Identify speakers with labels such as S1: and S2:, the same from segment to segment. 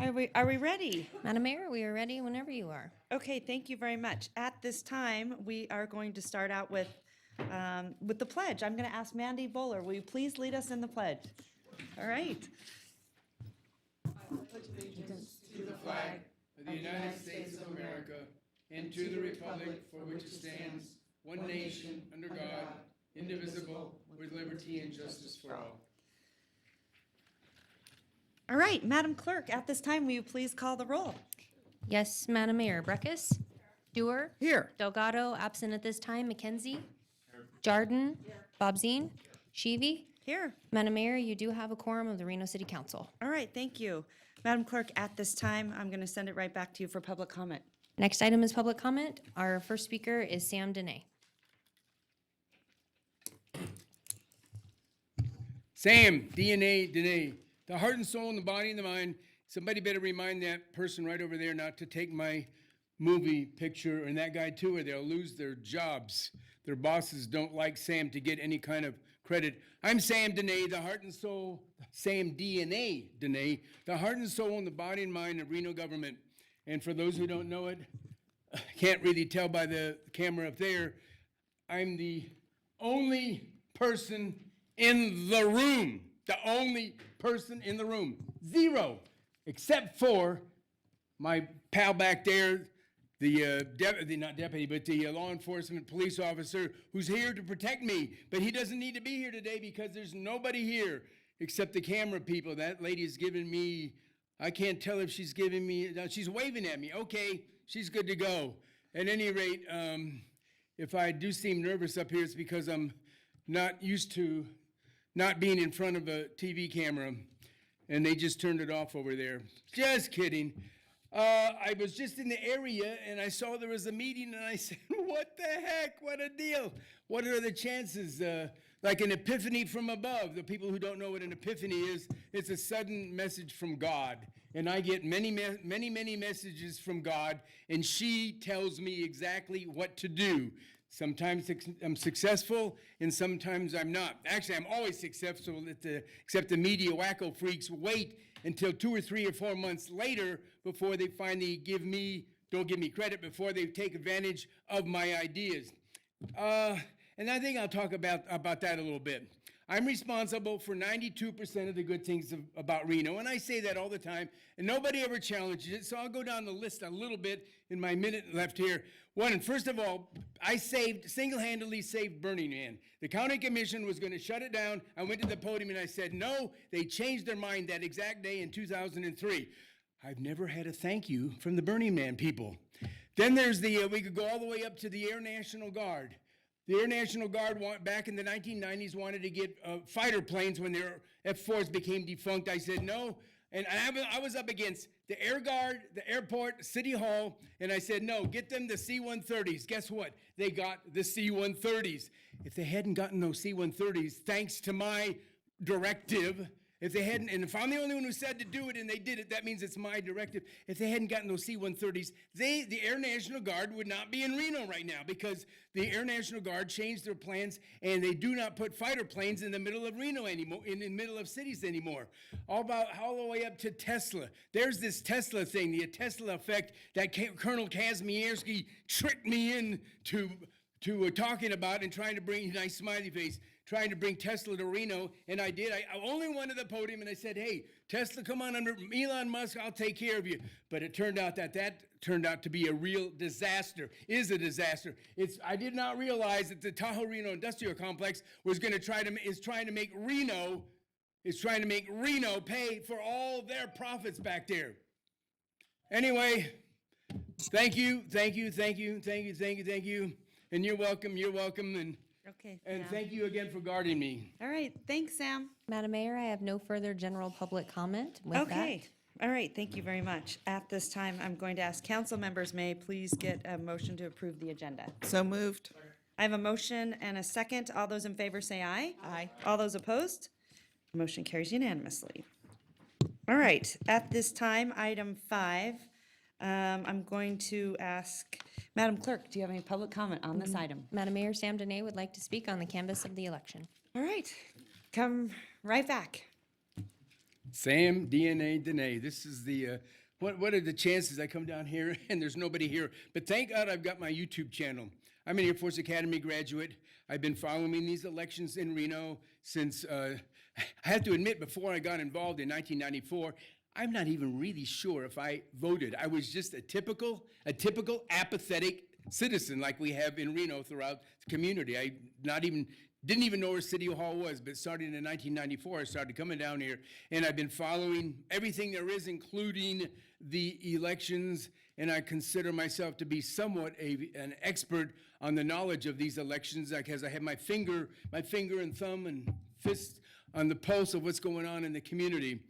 S1: Are we ready?
S2: Madam Mayor, we are ready whenever you are.
S1: Okay, thank you very much. At this time, we are going to start out with the pledge. I'm going to ask Mandy Bowler, will you please lead us in the pledge? All right.
S3: To the flag of the United States of America and to the republic for which it stands, one nation, under God, indivisible, with liberty and justice for all.
S1: All right, Madam Clerk, at this time, will you please call the roll?
S2: Yes, Madam Mayor. Breckus? Dewar?
S1: Here.
S2: Delgado, absent at this time. McKenzie? Jarden? Bobzine? Sheevy?
S1: Here.
S2: Madam Mayor, you do have a quorum of the Reno City Council.
S1: All right, thank you. Madam Clerk, at this time, I'm going to send it right back to you for public comment.
S2: Next item is public comment. Our first speaker is Sam Dene.
S3: Sam, DNA, Dene, the heart and soul and the body and the mind. Somebody better remind that person right over there not to take my movie picture and that guy too, or they'll lose their jobs. Their bosses don't like Sam to get any kind of credit. I'm Sam Dene, the heart and soul, Sam DNA Dene, the heart and soul and the body and mind of Reno government. And for those who don't know it, can't really tell by the camera up there, I'm the only person in the room. The only person in the room. Zero. Except for my pal back there, the not deputy, but the law enforcement police officer who's here to protect me. But he doesn't need to be here today because there's nobody here except the camera people. That lady's giving me, I can't tell if she's giving me, no, she's waving at me. Okay, she's good to go. At any rate, if I do seem nervous up here, it's because I'm not used to not being in front of a TV camera, and they just turned it off over there. Just kidding. I was just in the area, and I saw there was a meeting, and I said, what the heck? What a deal. What are the chances? Like an epiphany from above. The people who don't know what an epiphany is, it's a sudden message from God. And I get many messages from God, and she tells me exactly what to do. Sometimes I'm successful, and sometimes I'm not. Actually, I'm always successful, except the media wacko freaks wait until 2 or 3 or 4 months later before they finally don't give me credit, before they take advantage of my ideas. And I think I'll talk about that a little bit. I'm responsible for 92% of the good things about Reno, and I say that all the time, and nobody ever challenges it, so I'll go down the list a little bit in my minute left here. One, first of all, I single-handedly saved Burning Man. The county commission was going to shut it down. I went to the podium and I said, no, they changed their mind that exact day in 2003. I've never had a thank you from the Burning Man people. Then there's we could go all the way up to the Air National Guard. The Air National Guard, back in the 1990s, wanted to get fighter planes when their F-4s became defunct. I said no, and I was up against the Air Guard, the airport, City Hall, and I said no, get them the C-130s. Guess what? They got the C-130s. If they hadn't gotten those C-130s, thanks to my directive, if they hadn't, and if I'm the only one who said to do it and they did it, that means it's my directive. If they hadn't gotten those C-130s, the Air National Guard would not be in Reno right now because the Air National Guard changed their plans and they do not put fighter planes in the middle of Reno anymore, in the middle of cities anymore. All the way up to Tesla. There's this Tesla thing, the Tesla effect that Colonel Kazmierski tricked me into talking about and trying to bring, nice smiley face, trying to bring Tesla to Reno, and I did. I only went to the podium and I said, hey, Tesla, come on under Elon Musk, I'll take care of you. But it turned out that turned out to be a real disaster, is a disaster. I did not realize that the Tahoe Reno Industrial Complex is trying to make Reno pay for all their profits back there. Anyway, thank you. And you're welcome,
S1: Okay.
S3: and
S1: Sam.
S3: thank you again for guarding me.
S1: All right, thanks, Sam.
S2: Madam Mayor, I have no further general public comment. With
S1: Okay. All right, thank you very much. At this time, I'm going to ask council members, may I please get a motion to approve the agenda?
S4: So moved.
S1: I have a motion and a second. All those in favor say aye.
S4: Aye.
S1: All those opposed? Motion carries unanimously. All right, at this time, item 5, I'm going to ask, Madam Clerk, do you have any public comment on this item?
S2: Madam Mayor, Sam Dene would like to speak on the canvass of the election.
S1: All right, come right back.
S3: Sam, DNA, Danae. This is the, what are the chances I come down here and there's nobody here? But thank God I've got my YouTube channel. I'm an Air Force Academy graduate. I've been following these elections in Reno since, I have to admit, before I got involved in 1994, I'm not even really sure if I voted. I was just a typical apathetic citizen like we have in Reno throughout the community. I didn't even know where City Hall was, but starting in 1994, I started coming down here, and I've been following everything there is, including the elections, and I consider myself to be somewhat an expert on the knowledge of these elections, because I have my finger and thumb and fist on the pulse of what's going on in the community.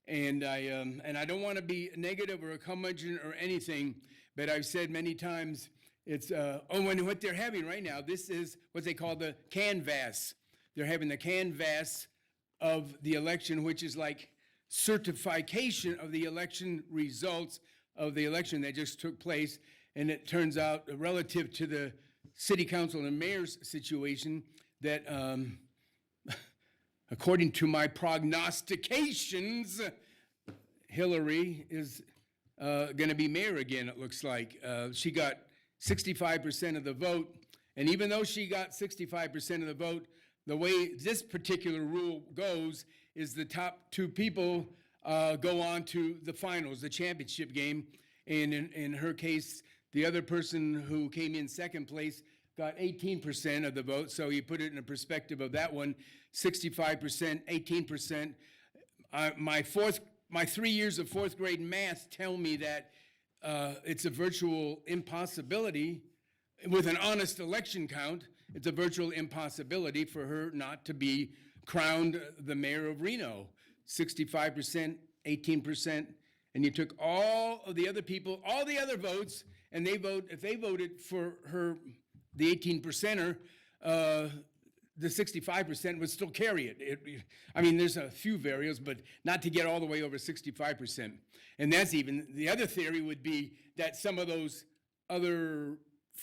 S3: And I don't want to be negative or a curmudgeon or anything, but I've said many times, it's, and what they're having right now, this is what they call the canvass. They're having the canvass of the election, which is like certification of the election results of the election that just took place. And it turns out, relative to the city council and mayor's situation, that according to my prognostications, Hillary is going to be mayor again, it looks like. She got 65% of the vote, and even though she got 65% of the vote, the way this particular rule goes is the top two people go on to the finals, the championship game, and in her case, the other person who came in second place got 18% of the vote, so you put it in a perspective of that one, 65%, 18%. My 3 years of fourth grade math tell me that it's a virtual impossibility. With an honest election count, it's a virtual impossibility for her not to be crowned the mayor of Reno. 65%, 18%, and you took all of the other people, all the other votes, and if they voted for her, the 18%er, the 65% would still carry it. I mean, there's a few variables, but not to get all the way over 65%. And that's even, the other theory would be that some of those other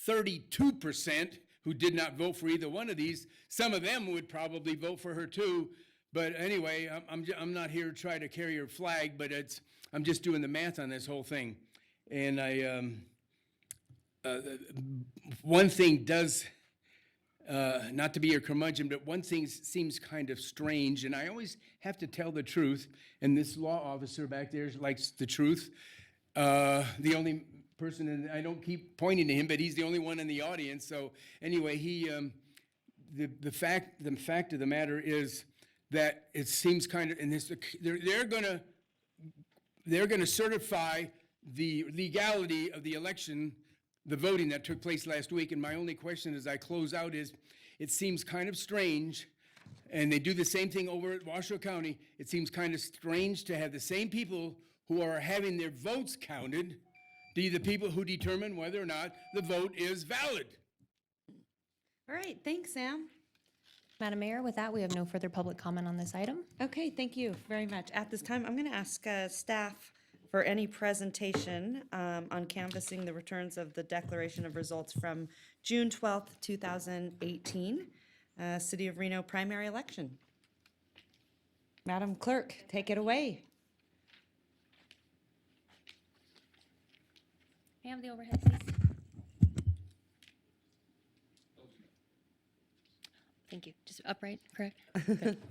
S3: 32% who did not vote for either one of these, some of them would probably vote for her too. But anyway, I'm not here to try to carry her flag, but I'm just doing the math on this whole thing. And one thing does, not to be a curmudgeon, but one thing seems kind of strange, and I always have to tell the truth, and this law officer back there likes the truth. The only person, and I don't keep pointing to him, but he's the only one in the audience. So anyway, the fact of the matter is that it seems kind of, and they're gonna certify the legality of the election, the voting that took place last week. And my only question as I close out is, it seems kind of strange, and they do the same thing over at Washoe County. It seems kind of strange to have the same people who are having their votes counted be the people who determine whether or not the vote is valid.
S1: All right, thanks, Sam.
S2: Madam Mayor, with that, we have no further public comment on this item.
S1: Okay, thank you very much. At this time, I'm going to ask staff for any presentation on canvassing the returns of the declaration of results from June 12th, 2018, City of Reno primary election. Madam Clerk, take it away.
S2: May I have the overhead, please? Thank you. Just upright, correct? Good.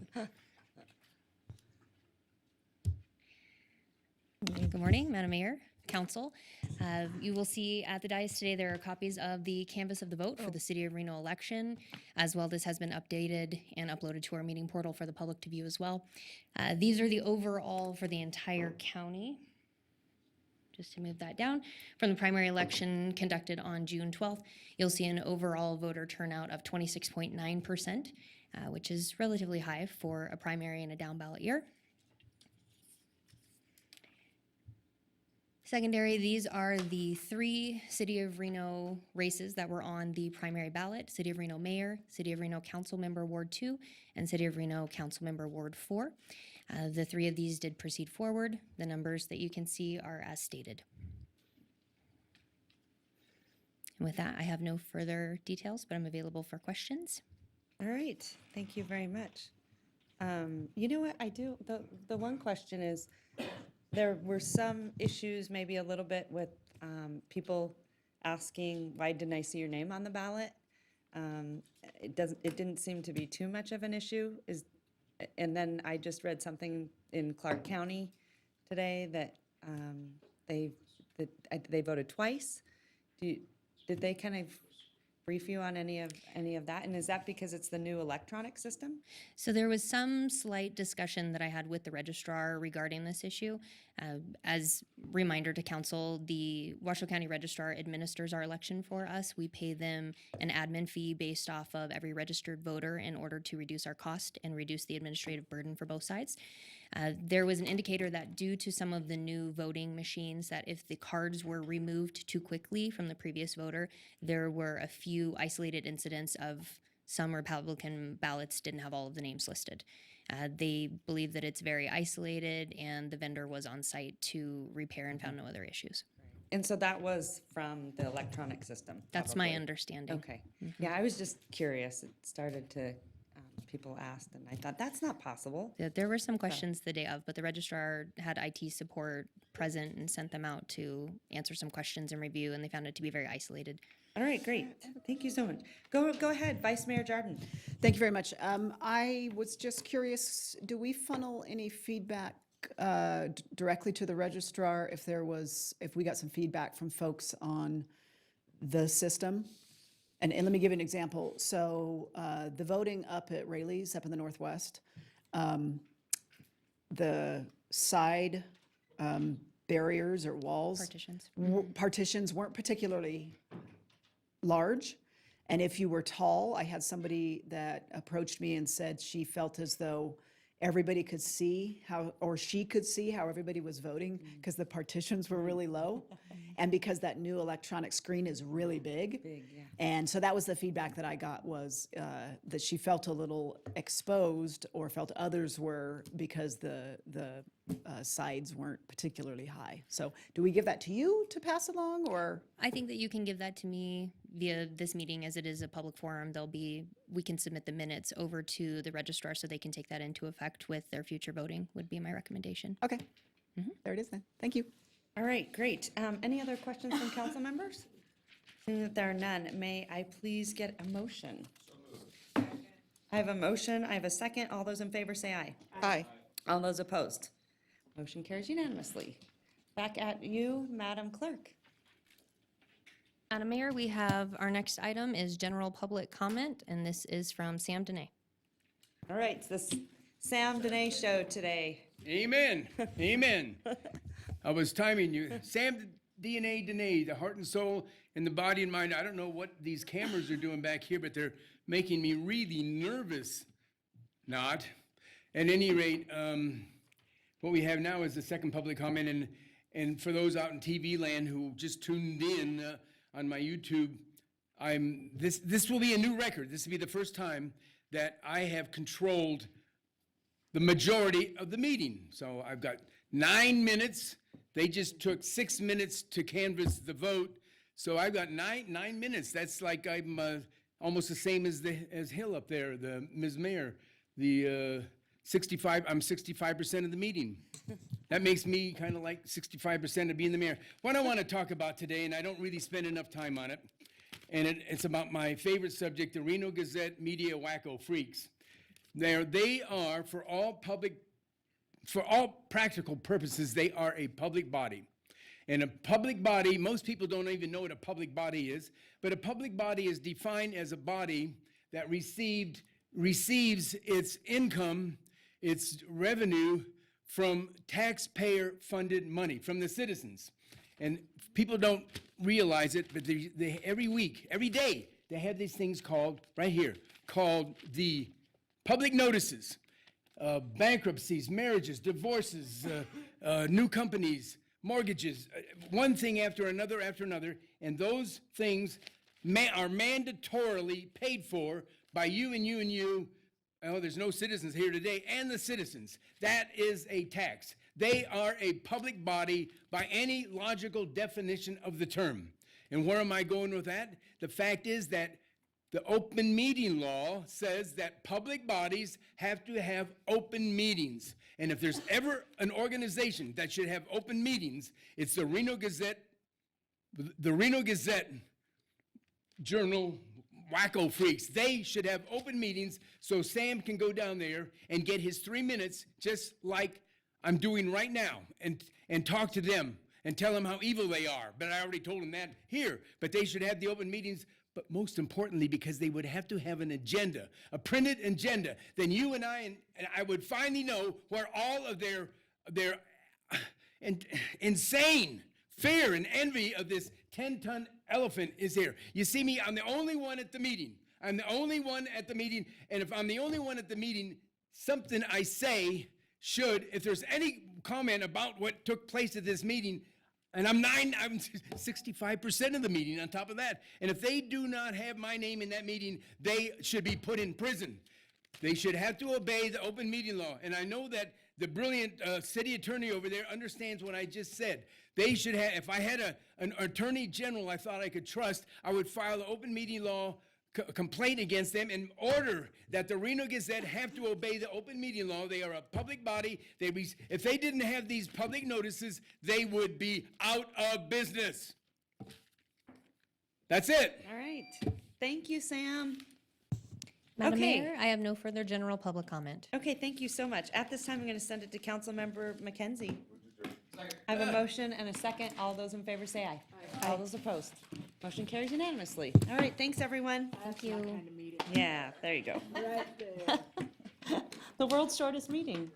S2: Good morning, Madam Mayor, Council. You will see at the dais today there are copies of the canvass of the vote for the City of Reno election. As well, this has been updated and uploaded to our meeting portal for the public to view as well. These are the overall for the entire county. Just to move that down, from the primary election conducted on June 12th, you'll see an overall voter turnout of 26.9%, which is relatively high for a primary and a down ballot year. Secondary, these are the 3 City of Reno races that were on the primary ballot: City of Reno Mayor, City of Reno Council Member Ward 2, and City of Reno Council Member Ward 4. The 3 of these did proceed forward. The numbers that you can see are as stated. And with that, I have no further details, but I'm available for questions.
S1: All right, thank you very much. You know what, I do, the one question is, there were some issues, maybe a little bit with people asking, why didn't I see your name on the ballot? It didn't seem to be too much of an issue, and then I just read something in Clark County today that they voted twice. Did they kind of brief you on any of that? And is that because it's the new electronic system?
S2: So there was some slight discussion that I had with the registrar regarding this issue. As reminder to council, the Washoe County Registrar administers our election for us. We pay them an admin fee based off of every registered voter in order to reduce our cost and reduce the administrative burden for both sides. There was an indicator that due to some of the new voting machines, that if the cards were removed too quickly from the previous voter, there were a few isolated incidents of some Republican ballots didn't have all of the names listed. They believe that it's very isolated, and the vendor was on site to repair and found no other issues.
S1: And so that was from the electronic system?
S2: That's my
S1: probably.
S2: understanding.
S1: Okay. Yeah, I was just curious. It started to, people asked, and I thought, that's not possible.
S2: There were some questions the day of, but the registrar had IT support present and sent them out to answer some questions and review, and they found it to be very isolated.
S1: All right, great. Thank you so much. Go ahead, Vice Mayor Jarden.
S4: Thank you very much. I was just curious, do we funnel any feedback directly to the registrar if we got some feedback from folks on the system? And let me give you an example. So the voting up at Rayleigh's up in the Northwest, the side barriers or walls.
S2: Partitions.
S4: Partitions weren't particularly large. And if you were tall, I had somebody that approached me and said she felt as though everybody could see she could see how everybody was voting because the partitions were really low. And because that new electronic screen is really big.
S1: Yeah.
S4: And so that was the feedback that I got was that she felt a little exposed or felt others were because the sides weren't particularly high. So do we give that to you to pass along or?
S2: I think that you can give that to me via this meeting, as it is a public forum. We can submit the minutes over to the registrar so they can take that into effect with their future voting, would be my recommendation.
S4: Okay, there it is then. Thank you.
S1: All right, great. Any other questions from council members? Seeing that there are none, may I please get a motion? I have a motion, I have a second. All those in favor say aye.
S4: Aye.
S1: All those opposed? Motion carries unanimously. Back at you, Madam Clerk.
S2: Madam Mayor, we have our next item is general public comment, and this is from Sam Dene.
S1: All right, it's this Sam Dene show today.
S3: Amen. Amen. I was timing you. Sam DNA Dene, the heart and soul and the body and mind. I don't know what these cameras are doing back here, but they're making me really nervous. Not. At any rate, what we have now is the second public comment. And for those out in TV land who just tuned in on my YouTube, this will be a new record. This will be the first time that I have controlled the majority of the meeting. So I've got 9 minutes. They just took 6 minutes to canvass the vote. So I've got nine minutes. That's like I'm almost the same as Hill up there, the Ms. Mayor. I'm 65% of the meeting. That makes me kind of like 65% of being the mayor. What I want to talk about today, and I don't really spend enough time on it, and it's about my favorite subject, the Reno Gazette media wacko freaks. They are, for all practical purposes, they are a public body. And a public body, most people don't even know what a public body is, but a public body is defined as a body that receives its income, its revenue from taxpayer-funded money, from the citizens. And people don't realize it, but they every week, every day, they have these things called, right here, called the public notices. Bankruptcies, marriages, divorces, new companies, mortgages, one thing after another, and those things are mandatorily paid for by you and you and you. Oh, there's no citizens here today, and the citizens. That is a tax. They are a public body by any logical definition of the term. And where am I going with that? The fact is that The open meeting law says that public bodies have to have open meetings. And if there's ever an organization that should have open meetings, it's the Reno Gazette Journal wacko freaks. They should have open meetings so Sam can go down there and get his 3 minutes, just like I'm doing right now, and talk to them and tell them how evil they are. But I already told them that here. But they should have the open meetings, but most importantly, because they would have to have an agenda, a printed agenda. Then you and I would finally know where all of their insane fear and envy of this 10-ton elephant is here. You see me, I'm the only one at the meeting. I'm the only one at the meeting, and if I'm the only one at the meeting, something I say should, if there's any comment about what took place at this meeting, and I'm 65% of the meeting on top of that, and if they do not have my name in that meeting, they should be put in prison. They should have to obey the open meeting law, and I know that the brilliant city attorney over there understands what I just said. They should have, if I had an attorney general I thought I could trust, I would file an open meeting law complaint against them and order that the Reno Gazette have to obey the open meeting law. They are a public body. If they didn't have these public notices, they would be out of business. That's it.
S1: All right. Thank you, Sam.
S2: Madam
S1: Okay.
S2: Mayor, I have no further general public comment.
S1: Okay, thank you so much. At this time, I'm going to send it to Councilmember McKenzie. I have a motion and a second. All those in favor say aye. All those opposed. Motion carries unanimously. All right, thanks, everyone.
S2: Thank you.
S1: Yeah, there you go.
S4: Right there.
S1: The world's shortest meeting.